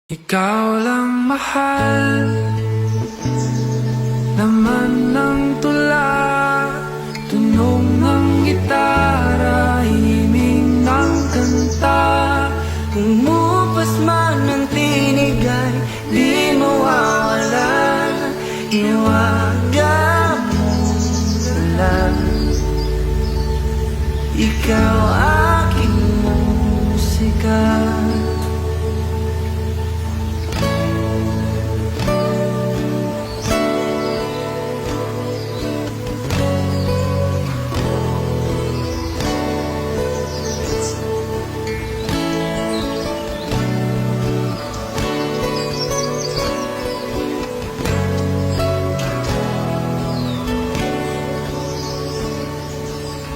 Ikaw lang mahal, laman ng tula, tunog ng gitara, himig ng kanta. Umupas man ng tinig ay di mawawala, iwaga mo lang. Ikaw aking musika.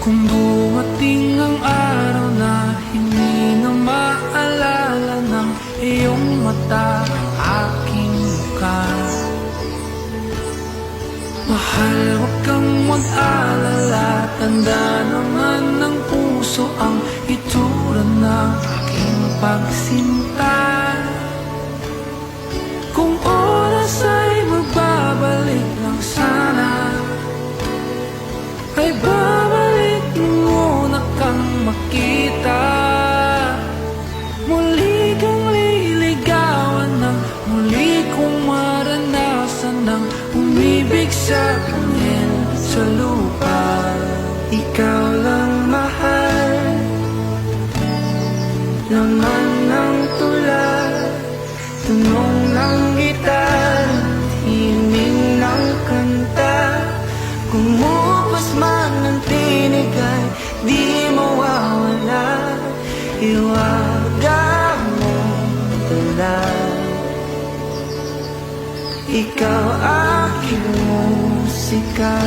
Kung dumating ang araw na hindi na maalala ng iyong mata aking mukha, mahal, huwag kang mag-alala, tanda naman ng puso ang itsura ng aking pagsinta. Kung oras ay magbabalik lang sana, ay babalik muna kang makita. Muli kang liligawan ng muli kong maranasan ng umibig sa anghel sa lupa. Ikaw lang mahal, laman ng tula, tunog ng gitar, himig ng kanta. Kumupas man ng tinig ay di mawawala, iwaga mo tala. Ikaw aking musika.